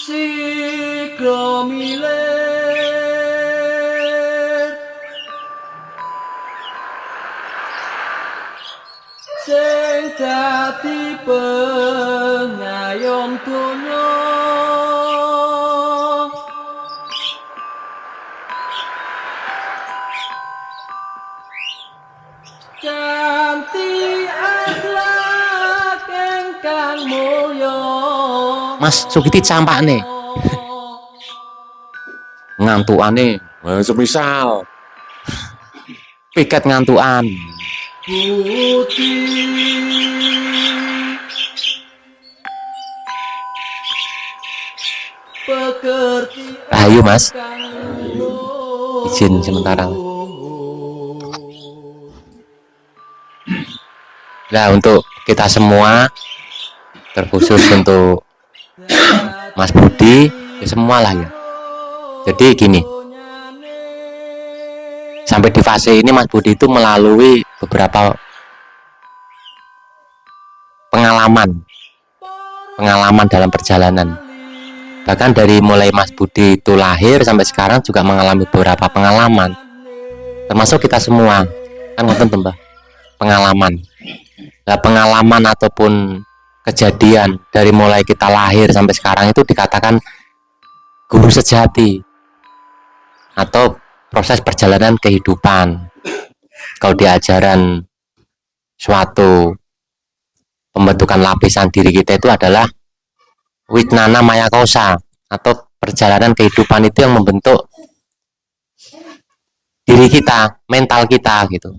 Sikromilet sing dadi pengayom donya kanthi akhlak ingkang mulya. Mas Sukiti campakne ngantukane semisal piket ngantukan Putih pekerti ayo Mas izin sementara. Nah untuk kita semua terkhusus untuk Mas Budi ya semua lah ya. Jadi gini, sampai di fase ini Mas Budi itu melalui beberapa pengalaman dalam perjalanan. Bahkan dari mulai Mas Budi itu lahir sampai sekarang juga mengalami beberapa pengalaman. Termasuk kita semua kan nonton tembak pengalaman. Nah, pengalaman ataupun kejadian dari mulai kita lahir sampai sekarang itu dikatakan guru sejati atau proses perjalanan kehidupan. Kalau di ajaran suatu pembentukan lapisan diri kita itu adalah Wijnana Maya Kosa atau perjalanan kehidupan itu yang membentuk diri kita, mental kita gitu.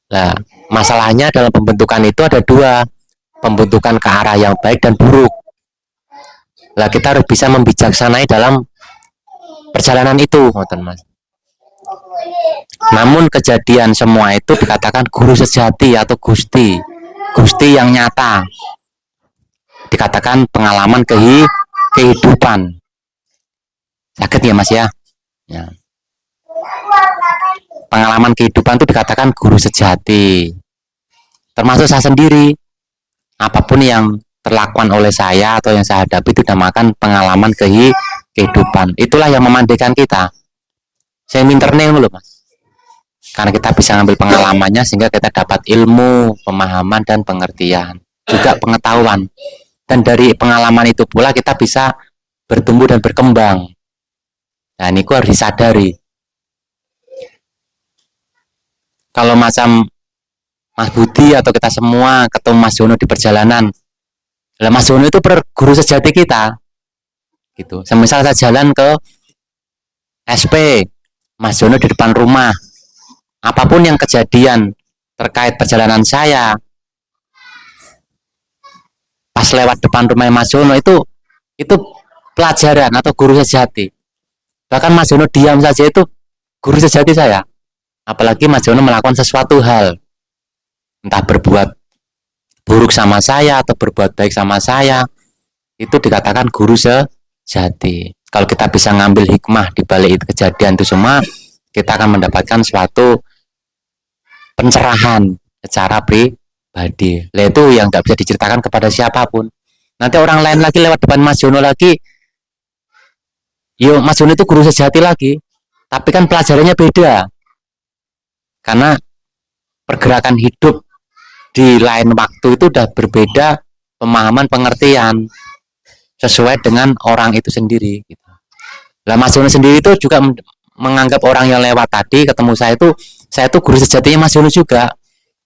Nah, masalahnya dalam pembentukan itu ada dua, pembentukan ke arah yang baik dan buruk. Nah, kita harus bisa membijaksanai dalam perjalanan itu, Mas. Namun kejadian semua itu dikatakan guru sejati atau Gusti yang nyata. Dikatakan pengalaman kehidupan. Sakit ya Mas ya? Ya. Pengalaman kehidupan itu dikatakan guru sejati. Termasuk saya sendiri. Apapun yang terlakukan oleh saya atau yang saya hadapi itu dinamakan pengalaman kehidupan. Itulah yang memandikan kita. Saya minterne loh Mas. Karena kita bisa ngambil pengalamannya sehingga kita dapat ilmu, pemahaman dan pengertian, juga pengetahuan. Dan dari pengalaman itu pula kita bisa bertumbuh dan berkembang. Nah, ini harus disadari. Kalau macam Mas Budi atau kita semua ketemu Mas Jono di perjalanan, lah Mas Jono itu guru sejati kita, gitu. Semisal saya jalan ke SP, Mas Jono di depan rumah, apapun yang kejadian terkait perjalanan saya, pas lewat depan rumah Mas Jono itu pelajaran atau guru sejati. Bahkan Mas Jono diam saja itu guru sejati saya. Apalagi Mas Jono melakukan sesuatu hal, entah berbuat buruk sama saya atau berbuat baik sama saya, itu dikatakan guru sejati. Kalau kita bisa ngambil hikmah di balik kejadian itu semua, kita akan mendapatkan suatu pencerahan secara pribadi. Nah, itu yang tidak bisa diceritakan kepada siapapun. Nanti orang lain lagi lewat depan Mas Jono lagi, yo Mas Jono itu guru sejati lagi, tapi kan pelajarannya beda. Karena pergerakan hidup di lain waktu itu sudah berbeda pemahaman pengertian sesuai dengan orang itu sendiri. Lah Mas Jono sendiri itu juga menganggap orang yang lewat tadi ketemu saya itu guru sejatinya Mas Jono juga.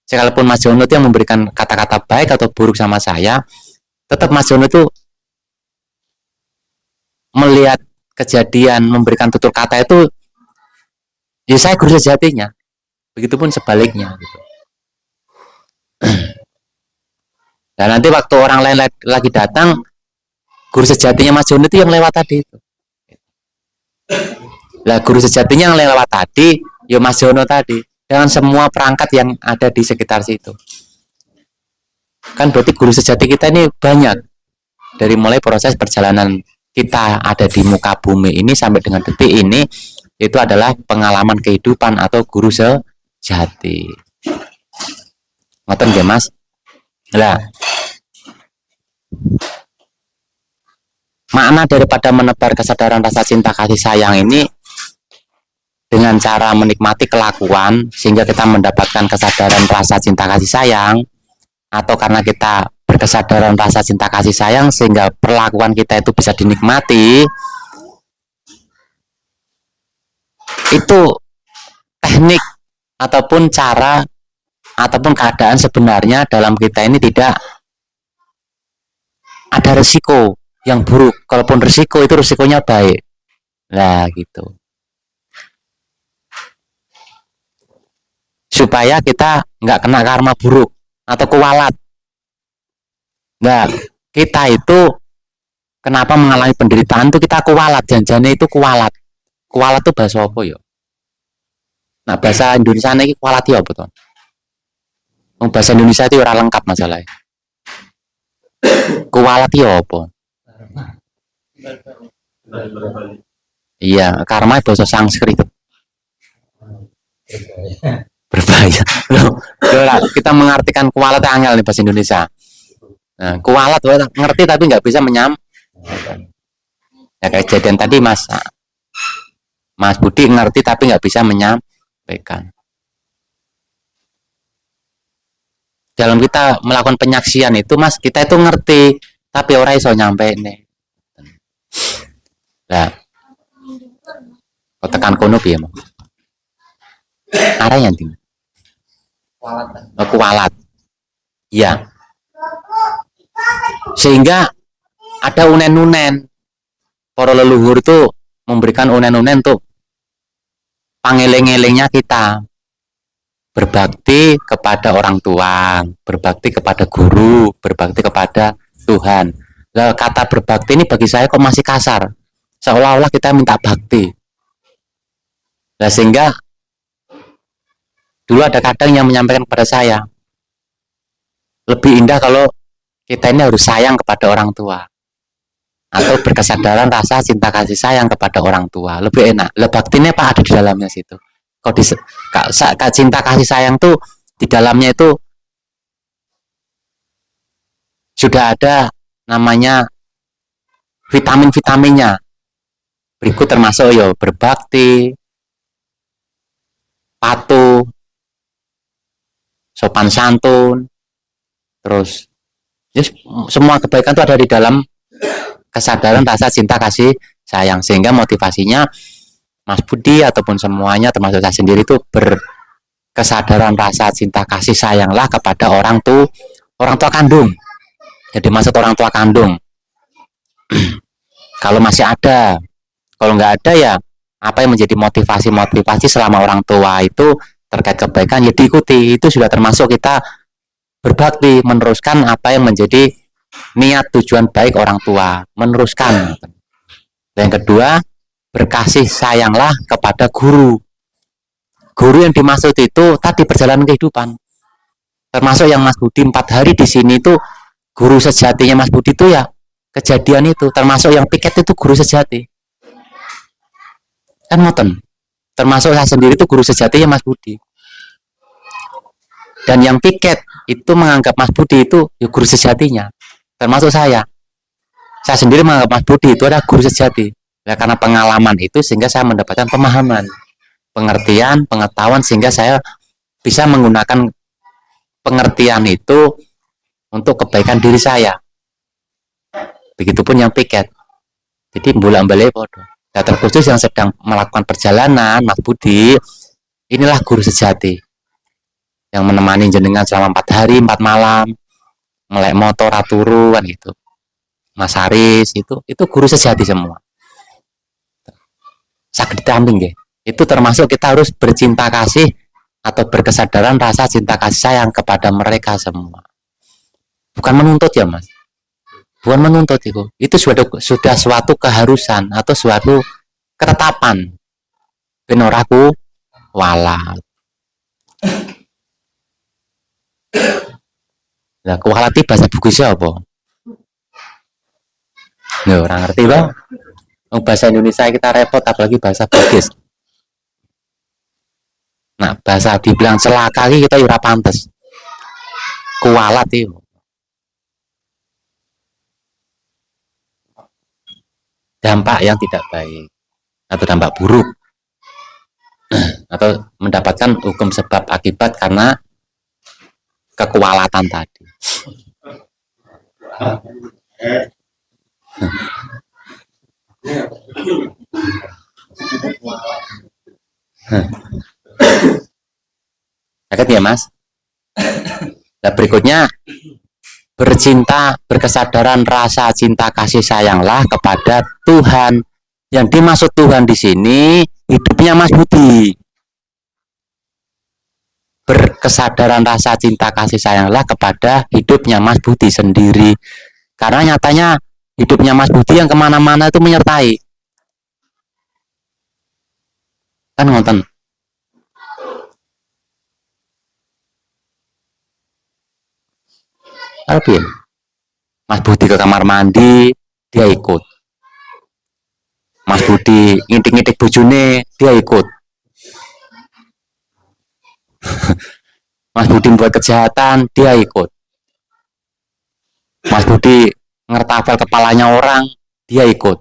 Sekalipun Mas Jono itu yang memberikan kata-kata baik atau buruk sama saya, tetap Mas Jono itu melihat kejadian memberikan tutur kata itu, ya saya guru sejatinya. Begitupun sebaliknya gitu. Dan nanti waktu orang lain lagi datang, guru sejatinya Mas Jono itu yang lewat tadi itu. Lah guru sejatinya yang lewat tadi, ya Mas Jono tadi, dengan semua perangkat yang ada di sekitar situ. Kan berarti guru sejati kita ini banyak. Dari mulai proses perjalanan kita ada di muka bumi ini sampai dengan detik ini, itu adalah pengalaman kehidupan atau guru sejati. Ngoten nggih Mas? Lah makna daripada menebar kesadaran rasa cinta kasih sayang ini dengan cara menikmati kelakuan sehingga kita mendapatkan kesadaran rasa cinta kasih sayang, atau karena kita berkesadaran rasa cinta kasih sayang sehingga perlakuan kita itu bisa dinikmati. Itu teknik ataupun cara ataupun keadaan sebenarnya dalam kita ini tidak ada resiko yang buruk. Kalaupun resiko itu resikonya baik. Nah gitu. Supaya kita nggak kena karma buruk atau kualat. Nah kita itu kenapa mengalami penderitaan itu kita kualat, janjane itu kualat. Kualat itu bahasa apa ya? Nah bahasa Indonesia ini kualat ya apa tuh? Bahasa Indonesia itu ora lengkap masalahnya. Kualat ya apa? Iya, karma bahasa Sanskrit. Berbahaya. Loh, kita mengartikan kualat angel nih bahasa Indonesia. Nah, kualat ngerti tapi nggak bisa menyampaikan. Ya kayak kejadian tadi Mas Budi ngerti tapi nggak bisa menyampaikan. Dalam kita melakukan penyaksian itu Mas, kita itu ngerti tapi orang iso nyampe nih. Nah, kau tekan kono piye Mas? Arah yang tinggi. Kualat. Ya. Sehingga ada unen-unen. Para leluhur itu memberikan unen-unen tuh pangeleng-elengnya kita. Berbakti kepada orang tua, berbakti kepada guru, berbakti kepada Tuhan. Nah, kata berbakti ini bagi saya kok masih kasar. Seolah-olah kita minta bakti. Nah, sehingga dulu ada kadang yang menyampaikan kepada saya, lebih indah kalau kita ini harus sayang kepada orang tua. Atau berkesadaran rasa cinta kasih sayang kepada orang tua. Lebih enak. Lah baktinya apa ada di dalamnya situ. Kalau cinta kasih sayang tuh di dalamnya itu sudah ada namanya vitamin-vitaminnya. Berikut termasuk yo berbakti, patuh, sopan santun, terus yes, semua kebaikan itu ada di dalam kesadaran rasa cinta kasih sayang, sehingga motivasinya Mas Budi ataupun semuanya termasuk saya sendiri itu berkesadaran rasa cinta kasih sayanglah kepada orang tua kandung. Jadi maksud orang tua kandung kalau masih ada, kalau nggak ada ya apa yang menjadi motivasi selama orang tua itu terkait kebaikan ya diikuti. Itu sudah termasuk kita berbakti, meneruskan apa yang menjadi niat tujuan baik orang tua, meneruskan. Yang kedua, berkasih sayanglah kepada guru. Guru yang dimaksud itu tadi perjalanan kehidupan. Termasuk yang Mas Budi 4 hari di sini itu guru sejatinya Mas Budi itu ya kejadian itu. Termasuk yang piket itu guru sejati. Kan ngoten. Termasuk saya sendiri itu guru sejatinya Mas Budi. Dan yang piket itu menganggap Mas Budi itu ya guru sejatinya. Termasuk saya. Saya sendiri menganggap Mas Budi itu adalah guru sejati. Ya, karena pengalaman itu sehingga saya mendapatkan pemahaman, pengertian, pengetahuan sehingga saya bisa menggunakan pengertian itu untuk kebaikan diri saya. Begitupun yang piket. Jadi bolak-balik podo. Nah, terkhusus yang sedang melakukan perjalanan, Mas Budi, inilah guru sejati yang menemani jenengan selama 4 hari 4 malam, melek motor aturu kan gitu. Mas Haris itu guru sejati semua. Sakit ditamping ya. Itu termasuk kita harus bercinta kasih atau berkesadaran rasa cinta kasih sayang kepada mereka semua. Bukan menuntut ya Mas. Bukan menuntut itu. Itu sudah suatu keharusan atau suatu ketetapan. Benoraku walat. Nah, kualati bahasa buku siapa? Nggak orang ngerti bang. Bahasa Indonesia kita repot apalagi bahasa Bugis. Nah bahasa dibilang celaka kita ora pantes. Kualat itu. dampak yang tidak baik atau dampak buruk atau mendapatkan hukum sebab akibat karena kekualatan tadi. Kaget ya Mas? Nah, berikutnya bercinta, berkesadaran rasa cinta kasih sayanglah kepada Tuhan. Yang dimaksud Tuhan di sini hidupnya Mas Budi. Berkesadaran rasa cinta kasih sayanglah kepada hidupnya Mas Budi sendiri. Karena nyatanya hidupnya Mas Budi yang kemana-mana itu menyertai. Kan ngonten. Alvin, Mas Budi ke kamar mandi, dia ikut. Mas Budi ngintik-ngintik bojone, dia ikut. Mas Budi buat kejahatan, dia ikut. Mas Budi ngertapel kepalanya orang, dia ikut.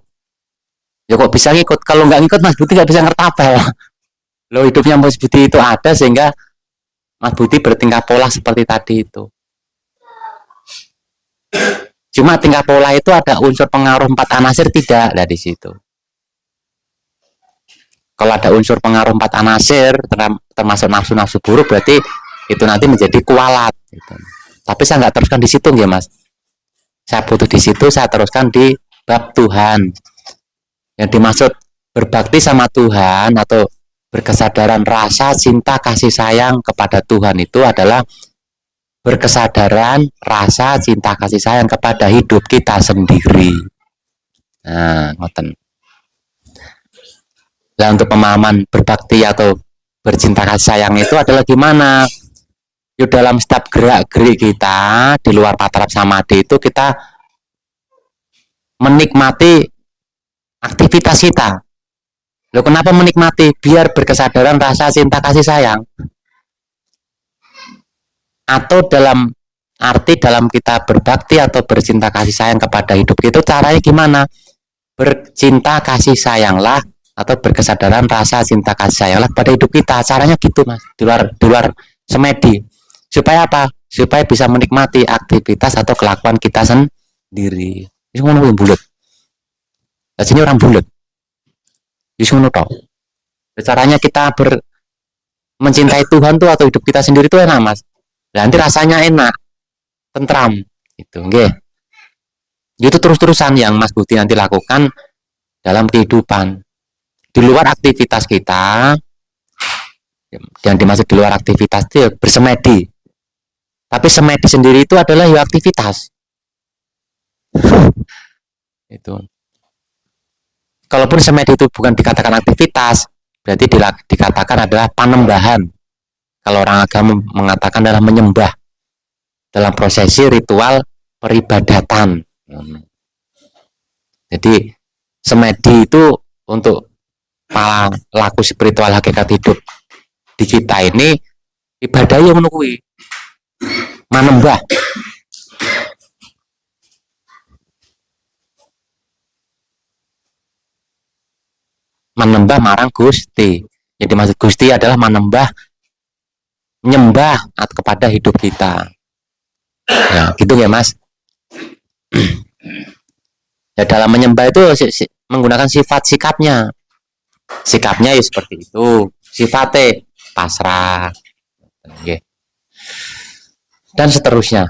Ya kok bisa ngikut? Kalau nggak ngikut Mas Budi nggak bisa ngertapel. Loh, hidupnya Mas Budi itu ada sehingga Mas Budi bertingkah pola seperti tadi itu. Cuma tingkah pola itu ada unsur pengaruh 4 anasir tidak dari situ. Kalau ada unsur pengaruh 4 anasir termasuk nafsu-nafsu buruk berarti itu nanti menjadi kualat. Gitu. Tapi saya nggak teruskan di situ ya Mas. Saya butuh di situ, saya teruskan di bab Tuhan. Yang dimaksud berbakti sama Tuhan atau berkesadaran rasa cinta kasih sayang kepada Tuhan itu adalah berkesadaran rasa cinta kasih sayang kepada hidup kita sendiri. Nah, ngoten. Nah, untuk pemahaman berbakti atau bercinta kasih sayang itu adalah gimana? Yuk dalam setiap gerak-gerik kita di luar patrap samadhi itu kita menikmati aktivitas kita. Loh, kenapa menikmati? Biar berkesadaran rasa cinta kasih sayang. Atau dalam arti dalam kita berbakti atau bercinta kasih sayang kepada hidup itu caranya gimana? Bercinta kasih sayanglah atau berkesadaran rasa cinta kasih sayanglah pada hidup kita. Caranya gitu Mas, di luar semedi. Supaya apa? Supaya bisa menikmati aktivitas atau kelakuan kita sendiri. Ini ngono bulat. Nah, sini orang bulat. Ini ngono toh. Caranya kita mencintai Tuhan tuh atau hidup kita sendiri tuh enak Mas. Nanti rasanya enak, tentram, gitu, nggih. Itu terus-terusan yang Mas Budi nanti lakukan dalam kehidupan. Di luar aktivitas kita, yang dimaksud di luar aktivitas itu bersemedi. Tapi semedi sendiri itu adalah ya aktivitas. Itu. Kalaupun semedi itu bukan dikatakan aktivitas, berarti dikatakan adalah panembahan. Kalau orang agama mengatakan adalah menyembah dalam prosesi ritual peribadatan. Jadi semedi itu untuk para laku spiritual hakikat hidup di kita ini ibadah yang menukui manembah. Manembah marang Gusti. Jadi maksud Gusti adalah manembah menyembah kepada hidup kita. Ya, gitu ya Mas. Ya dalam menyembah itu menggunakan sifat sikapnya. Sikapnya ya seperti itu. Sifatnya pasrah. Okay. Dan seterusnya.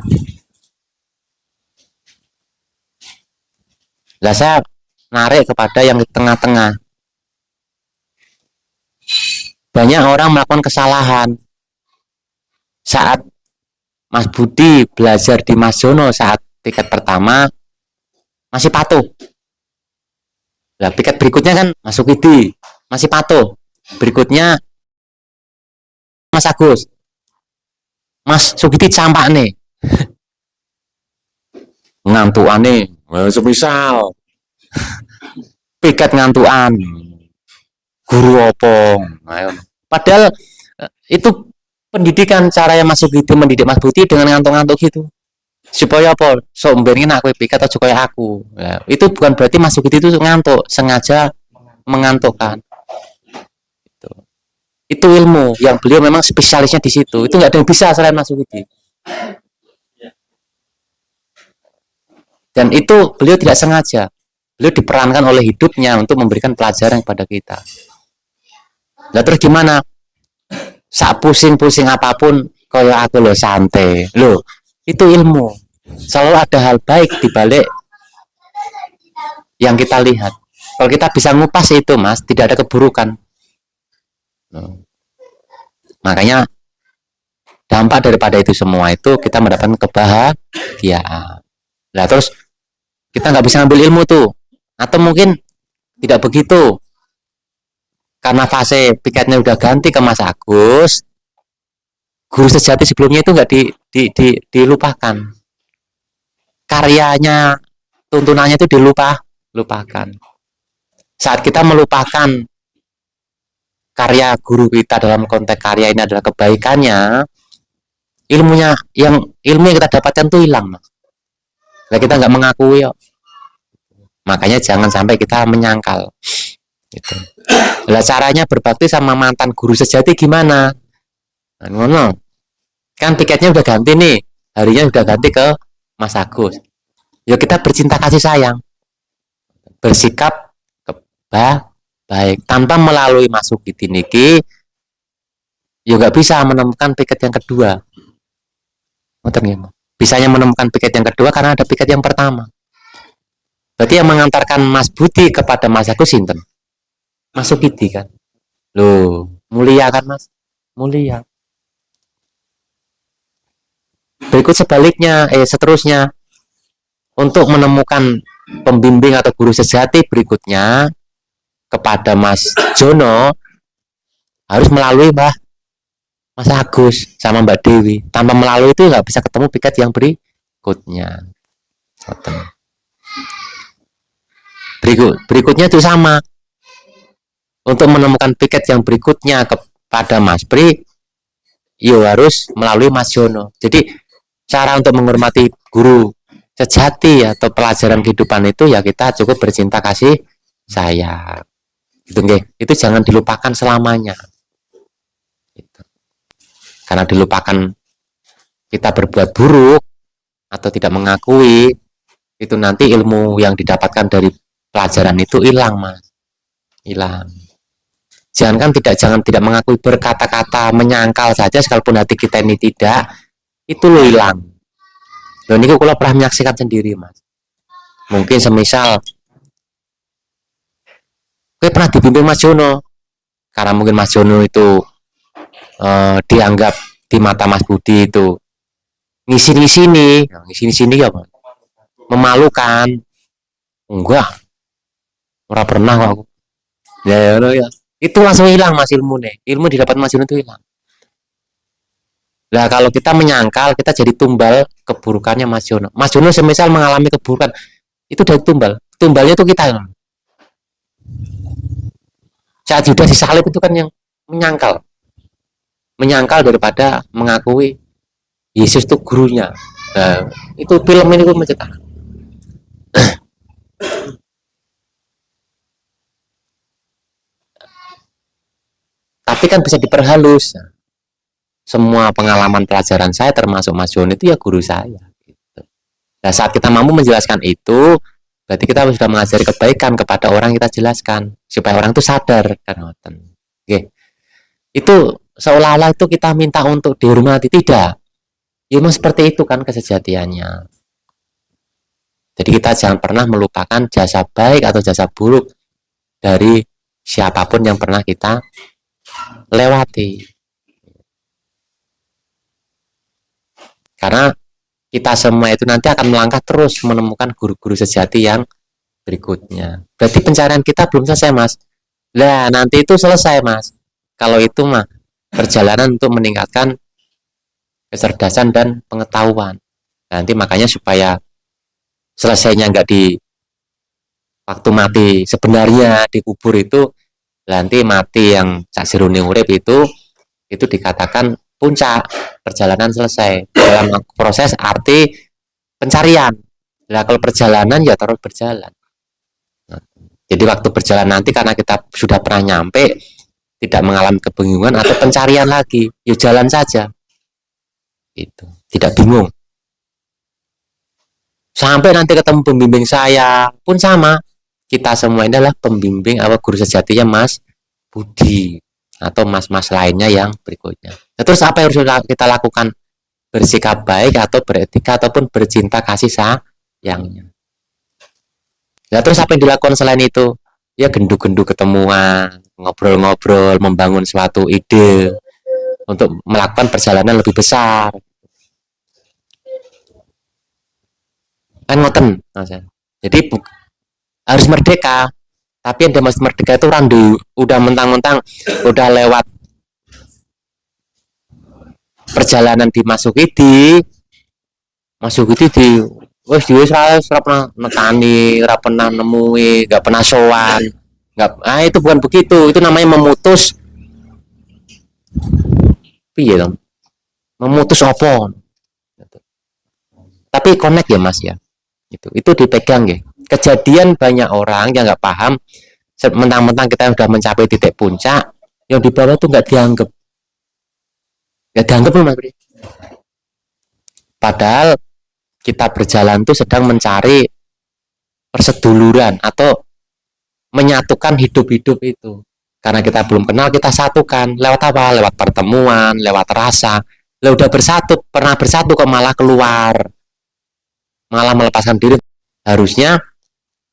Lah saya narik kepada yang di tengah-tengah. Banyak orang melakukan kesalahan. Saat Mas Budi belajar di Mas Jono saat tiket pertama masih patuh. Nah, tiket berikutnya kan Mas Sukidi masih patuh. Berikutnya Mas Agus. Mas Sukidi campak nih. Ngantuane, semisal piket ngantuan. Guru opong. Padahal itu pendidikan cara yang Mas Sukidi mendidik Mas Budi dengan ngantuk-ngantuk gitu. Supaya apa? Sok mbengi nak kowe piket aja kaya aku. Nah, itu bukan berarti Mas Sugidi itu ngantuk, sengaja mengantukkan. Itu ilmu yang beliau memang spesialisnya di situ. Itu nggak ada yang bisa selain Mas Sugidi. Dan itu beliau tidak sengaja. Beliau diperankan oleh hidupnya untuk memberikan pelajaran kepada kita. Nah terus gimana? Sak pusing-pusing apapun, kaya aku lo santai. Loh, itu ilmu. Selalu ada hal baik di balik yang kita lihat. Kalau kita bisa ngupas itu, Mas, tidak ada keburukan. Makanya dampak daripada itu semua itu kita mendapatkan kebahagiaan. Nah terus kita nggak bisa ngambil ilmu tuh, atau mungkin tidak begitu karena fase piketnya udah ganti ke Mas Agus, guru sejati sebelumnya itu nggak dilupakan, karyanya, tuntunannya itu dilupakan. Saat kita melupakan karya guru kita dalam konteks karya ini adalah kebaikannya, ilmu yang kita dapatkan tuh hilang, Mas. Nah, kita nggak mengakui yuk. Makanya jangan sampai kita menyangkal. Gitu. Nah, caranya berbakti sama mantan guru sejati gimana? Nah, ngono. Kan tiketnya udah ganti nih, harinya udah ganti ke Mas Agus. Yuk kita bercinta kasih sayang, bersikap baik tanpa melalui masuk di niki. Yuk nggak bisa menemukan tiket yang kedua. Bisanya menemukan piket yang kedua karena ada piket yang pertama. Berarti yang mengantarkan Mas Budi kepada Mas Agus sinten? Mas Sugidi kan? Loh, mulia kan Mas? Mulia. Berikut sebaliknya, seterusnya. Untuk menemukan pembimbing atau guru sejati berikutnya kepada Mas Jono harus melalui Mas Agus sama Mbak Dewi. Tanpa melalui itu nggak bisa ketemu piket yang berikutnya. Berikutnya itu sama. Untuk menemukan piket yang berikutnya kepada Mas Pri, harus melalui Mas Jono. Jadi cara untuk menghormati guru sejati atau pelajaran kehidupan itu ya kita cukup bercinta kasih sayang. Gitu nggih. Itu jangan dilupakan selamanya. Gitu. Karena dilupakan kita berbuat buruk atau tidak mengakui, itu nanti ilmu yang didapatkan dari pelajaran itu hilang, Mas. Hilang. Jangan tidak mengakui, berkata-kata menyangkal saja sekalipun hati kita ini tidak, itu lo hilang. Loh ini kalau pernah menyaksikan sendiri, Mas. Mungkin semisal gue pernah dibimbing Mas Jono, karena mungkin Mas Jono itu dianggap di mata Mas Budi itu ngisi-sini ya, Mas. Memalukan. Enggak. Ora pernah kok aku. Ya. Itu langsung hilang Mas ilmu didapat Mas Jono itu hilang. Nah kalau kita menyangkal, kita jadi tumbal keburukannya Mas Jono. Mas Jono semisal mengalami keburukan, itu dari tumbalnya itu kita. Saat sudah disalib itu kan yang menyangkal daripada mengakui Yesus itu gurunya. Nah, itu film ini pun mencetak. Tapi kan bisa diperhalus. Semua pengalaman pelajaran saya termasuk Mas Jono itu ya guru saya. Gitu. Nah saat kita mampu menjelaskan itu, berarti kita sudah mengajari kebaikan kepada orang yang kita jelaskan supaya orang itu sadar kan. Oke. Itu seolah-olah itu kita minta untuk dihormati, tidak. Ya memang seperti itu kan kesejatiannya. Jadi kita jangan pernah melupakan jasa baik atau jasa buruk dari siapapun yang pernah kita lewati. Karena kita semua itu nanti akan melangkah terus menemukan guru-guru sejati yang berikutnya. Berarti pencarian kita belum selesai, Mas. Nah, nanti itu selesai, Mas. Kalau itu mah perjalanan untuk meningkatkan kecerdasan dan pengetahuan. Nanti makanya supaya selesainya nggak di waktu mati sebenarnya dikubur itu, nanti mati yang saksirune urip itu dikatakan puncak perjalanan selesai dalam proses arti pencarian. Nah, kalau perjalanan ya terus berjalan. Nah, jadi waktu berjalan nanti karena kita sudah pernah nyampe, tidak mengalami kebingungan atau pencarian lagi, ya jalan saja. Itu tidak bingung. Sampai nanti ketemu pembimbing saya pun sama. Kita semua ini adalah pembimbing apa guru sejatinya Mas Budi atau mas-mas lainnya yang berikutnya. Nah, terus apa yang harus kita lakukan? Bersikap baik atau beretika ataupun bercinta kasih sayangnya. Nah, terus apa yang dilakukan selain itu? Ya gendu-gendu ketemuan, ngobrol-ngobrol, membangun suatu ide untuk melakukan perjalanan lebih besar. Kan ngoten, Mas. Jadi harus merdeka. Tapi yang mas merdeka itu randu, udah mentang-mentang udah lewat perjalanan dimasuki di wes dia ora pernah nekani, ora pernah nemui, nggak pernah sowan, nggak, itu bukan begitu, itu namanya memutus, piye dong, memutus apa? Tapi connect ya Mas ya, itu dipegang ya. Kejadian banyak orang yang nggak paham, mentang-mentang kita sudah mencapai titik puncak, yang di bawah tuh nggak dianggap loh Mas. Padahal kita berjalan tuh sedang mencari perseduluran atau menyatukan hidup-hidup itu. Karena kita belum kenal, kita satukan. Lewat apa? Lewat pertemuan, lewat rasa. Lah udah bersatu, pernah bersatu kok malah keluar. Malah melepaskan diri. Harusnya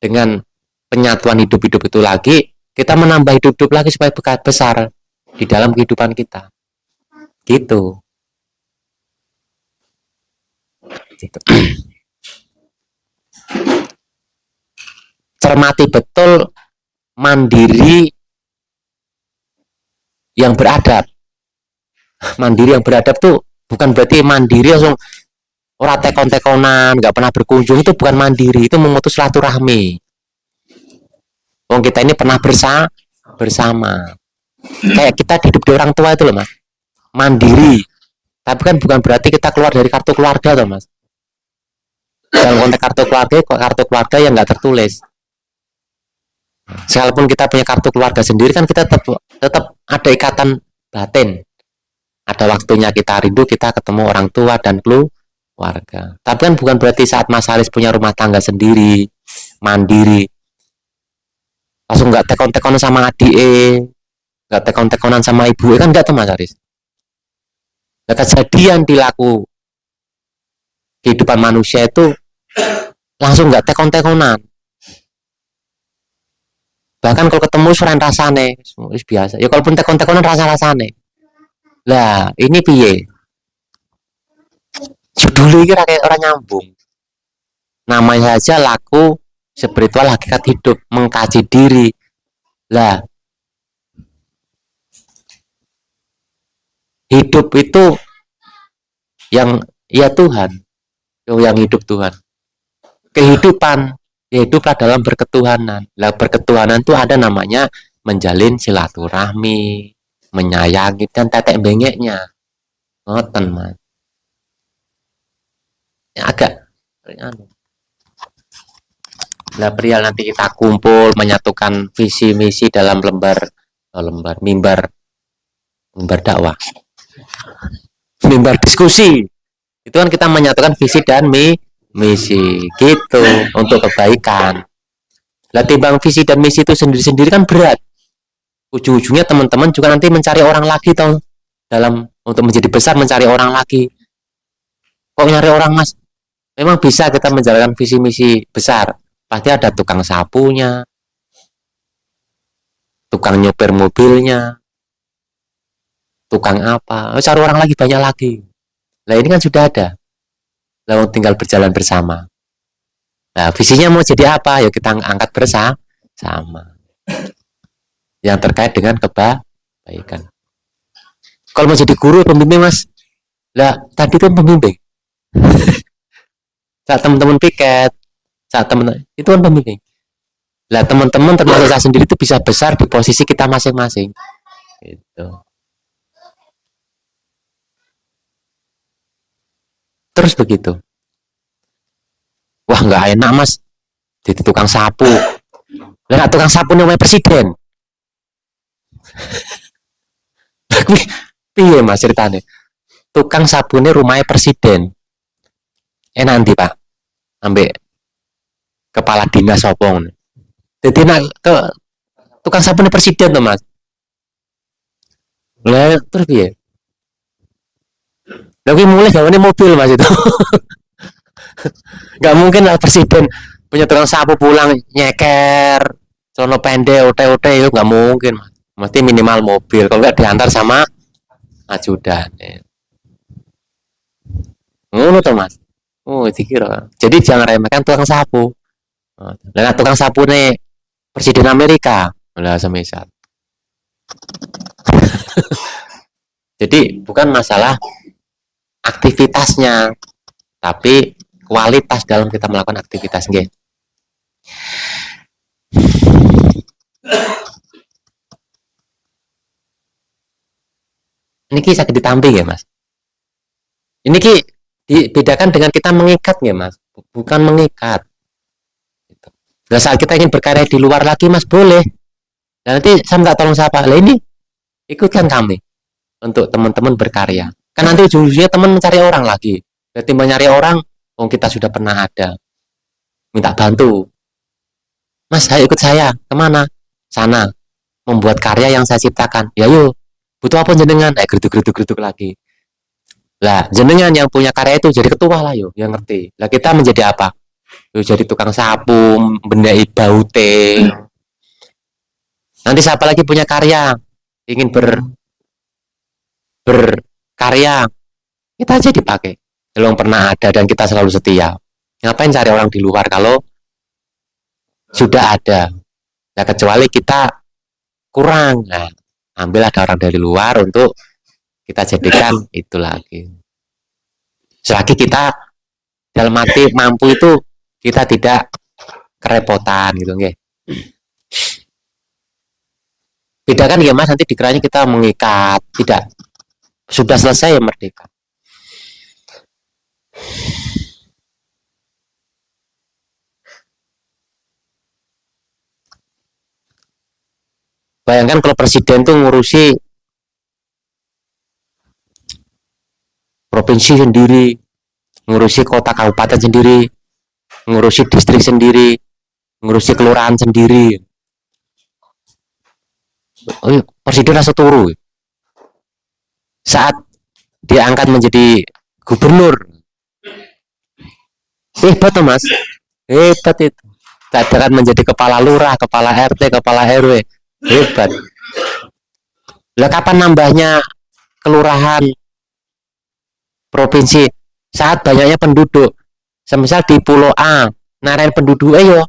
dengan penyatuan hidup-hidup itu lagi, kita menambah hidup-hidup lagi supaya besar di dalam kehidupan kita. Gitu. Cermati betul mandiri yang beradab. Mandiri yang beradab tuh bukan berarti mandiri langsung orang tekon-tekonan, nggak pernah berkunjung, itu bukan mandiri, itu memutus silaturahmi. Wong kita ini pernah bersama. Kayak kita hidup di orang tua itu loh Mas. Mandiri. Tapi kan bukan berarti kita keluar dari kartu keluarga toh Mas. Dalam konteks kartu keluarga yang nggak tertulis. Sekalipun kita punya kartu keluarga sendiri kan kita tetap ada ikatan batin. Ada waktunya kita rindu, kita ketemu orang tua dan keluarga. Tapi kan bukan berarti saat Mas Haris punya rumah tangga sendiri, mandiri, langsung nggak tekon-tekonan sama adik, nggak tekon-tekonan sama ibu, kan nggak tuh Mas Haris. Nah, kejadian dilaku kehidupan manusia itu langsung nggak tekon-tekonan. Bahkan kalau ketemu suran rasane, biasa. Ya kalaupun tekon-tekonan rasa-rasane. Lah, ini piye? Judulnya kira kayak orang nyambung. Namanya saja laku spiritual hakikat hidup, mengkaji diri. Lah, hidup itu yang ya Tuhan, yang hidup Tuhan. Kehidupan, ya hiduplah dalam berketuhanan. Lah berketuhanan itu ada namanya menjalin silaturahmi, menyayangi dan tetek bengeknya. Ngoten Mas. Ya, agak lah perial nanti kita kumpul menyatukan visi misi dalam mimbar dakwah, mimbar diskusi. Itu kan kita menyatukan visi dan misi gitu untuk kebaikan. Lah timbang visi dan misi itu sendiri-sendiri kan berat. Ujung-ujungnya teman-teman juga nanti mencari orang lagi toh, dalam untuk menjadi besar mencari orang lagi. Kok nyari orang Mas? Memang bisa kita menjalankan visi misi besar. Pasti ada tukang sapunya, tukang nyopir mobilnya, tukang apa. Cari orang lagi banyak lagi. Nah ini kan sudah ada. Lalu tinggal berjalan bersama. Nah visinya mau jadi apa? Ya kita angkat bersama. Yang terkait dengan kebaikan. Kalau mau jadi guru pembimbing Mas, lah tadi kan pembimbing. Saat teman-teman piket, saat teman itu kan pembimbing. Lah teman-teman termasuk saya sendiri itu bisa besar di posisi kita masing-masing. Gitu. Terus begitu. Wah nggak enak mas, jadi tukang sapu. Lah tukang sapu namanya presiden. Piye mas ceritanya? Tukang sapu ini rumahnya presiden. Nanti pak, ambek kepala dinas sopong. Jadi nak ke tukang sapu ini presiden tuh mas. Lah terus piye? Lagi mulai gawane mobil mas itu. Gak mungkin lah presiden punya tukang sapu pulang nyeker, sono pendek, ote-ote itu gak mungkin mas. Mesti minimal mobil. Kalau nggak diantar sama ajudan. Ngono tuh mas. Oh dikira. Jadi jangan remehkan tukang sapu. Nah tukang sapu nih presiden Amerika. Lah semisal. Jadi bukan masalah aktivitasnya, tapi kualitas dalam kita melakukan aktivitas nggih. Ini kisah ditampi ya mas. Ini dibedakan dengan kita mengikat ya mas, bukan mengikat. Nah, saat kita ingin berkarya di luar lagi mas boleh. Dan nanti saya minta tolong siapa? Lah ini ikutkan kami untuk teman-teman berkarya. Kan nanti ujung-ujungnya teman mencari orang lagi. Dan timbang nyari orang, oh kita sudah pernah ada. Minta bantu. Mas, ayo ikut saya. Kemana? Sana. Membuat karya yang saya ciptakan. Ya yuk. Butuh apa jenengan? Geruduk lagi. Lah, jenengan yang punya karya itu jadi ketua lah yuk, yang ngerti. Lah kita menjadi apa? Yuk jadi tukang sapu, bendai baute. Nanti siapa lagi punya karya, ingin berkarya, kita aja dipakai. Belum pernah ada dan kita selalu setia. Ngapain cari orang di luar kalau sudah ada? Nah, kecuali kita kurang. Nah, ambil ada orang dari luar untuk kita jadikan itu lagi. Selagi kita dalam arti mampu itu kita tidak kerepotan gitu nggih. Bedakan ya mas, nanti dikiranya kita mengikat, tidak. Sudah selesai ya merdeka. Bayangkan kalau presiden tuh ngurusi provinsi sendiri, ngurusi kota kabupaten sendiri, ngurusi distrik sendiri, ngurusi kelurahan sendiri. Presiden rasa turu. Saat diangkat menjadi gubernur, hebat tuh mas, hebat itu. Saat diangkat menjadi kepala lurah, kepala RT, kepala RW, hebat. Lah kapan nambahnya kelurahan, provinsi? Saat banyaknya penduduk. Semisal di Pulau A, narain penduduk yo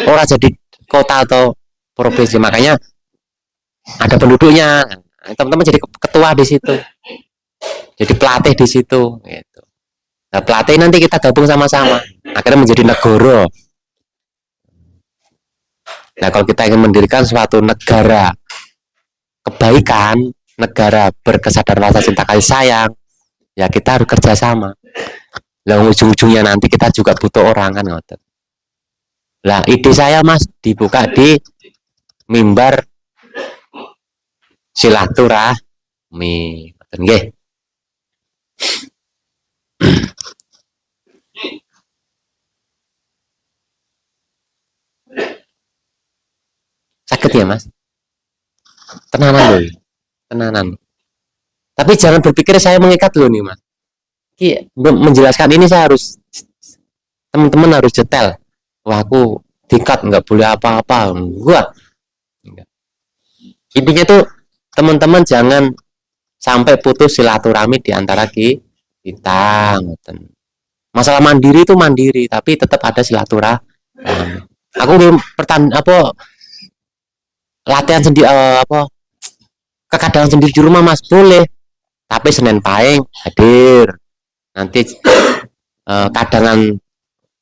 orang jadi kota atau provinsi, makanya ada penduduknya. Teman-teman jadi ketua di situ, jadi pelatih di situ. Gitu. Nah pelatih nanti kita gabung sama-sama, akhirnya menjadi negara. Nah kalau kita ingin mendirikan suatu negara kebaikan, negara berkesadaran rasa cinta kasih sayang, ya kita harus kerjasama. Lah ujung-ujungnya nanti kita juga butuh orang kan ngoten. Lah ide saya mas dibuka di mimbar silaturahmi, ngoten nggih. Sakit ya mas? Tenanan loh, tenanan. Tapi jangan berpikir saya mengikat loh nih mas. Menjelaskan ini saya harus, teman-teman harus detail. Wah aku diikat nggak boleh apa-apa, gua. Intinya tuh teman-teman jangan sampai putus silaturahmi di antara kita. Masalah mandiri itu mandiri, tapi tetap ada silaturahmi. Aku belum latihan sendiri kekadangan sendiri di rumah mas boleh, tapi Senin Pahing hadir, nanti kadangan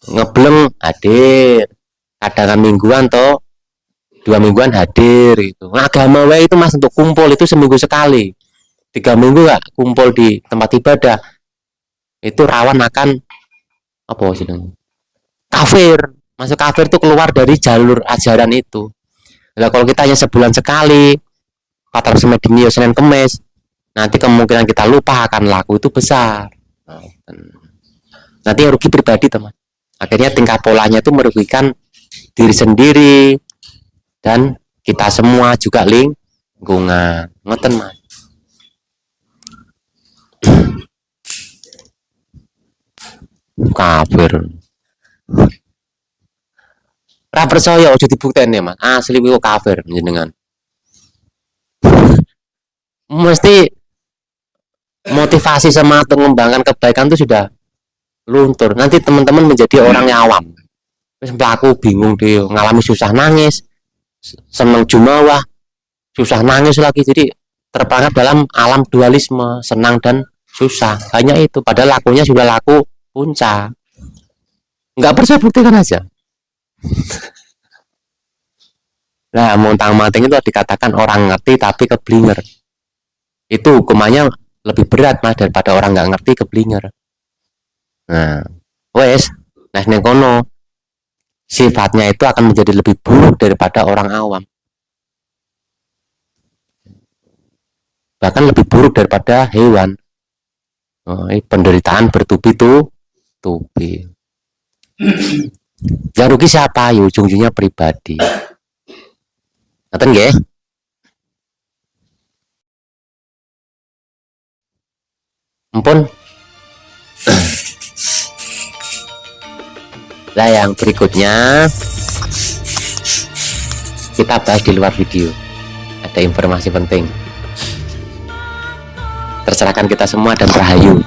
ngebleng hadir, kadangan mingguan toh 2 mingguan hadir itu. Nah, agama wae itu mas untuk kumpul itu seminggu sekali, 3 minggu gak kumpul di tempat ibadah itu rawan akan apa sih namanya? Kafir. Masuk kafir itu keluar dari jalur ajaran itu. Nah, kalau kita hanya sebulan sekali, 400 Medinio Senin Kemis, nanti kemungkinan kita lupa akan laku itu besar. Nanti rugi pribadi teman. Akhirnya tingkah polanya itu merugikan diri sendiri dan kita semua juga lingkungan. Ngoten mas. Kafir. Ra percaya ojo dibukteni mas. Asli kok kafir jenengan. Mesti motivasi semangat mengembangkan kebaikan itu sudah luntur. Nanti teman-teman menjadi orang yang awam. Terus pelaku bingung dia ngalami susah nangis, senang jumawa, susah nangis lagi. Jadi terperangkap dalam alam dualisme, senang dan susah. Hanya itu. Padahal lakunya sudah laku puncak. Nggak percaya buktikan aja. Nah, montang-manting itu dikatakan orang ngerti tapi keblinger. Itu hukumannya lebih berat mas daripada orang nggak ngerti keblinger. Nah, wes, nah kono sifatnya itu akan menjadi lebih buruk daripada orang awam. Bahkan lebih buruk daripada hewan. Penderitaan bertubi-tubi. Yang rugi siapa? Ya ujung-ujungnya pribadi. Ngaten nggih? Ampun. Nah, yang berikutnya kita bahas di luar video. Ada informasi penting. Terserahkan kita semua dan rahayu.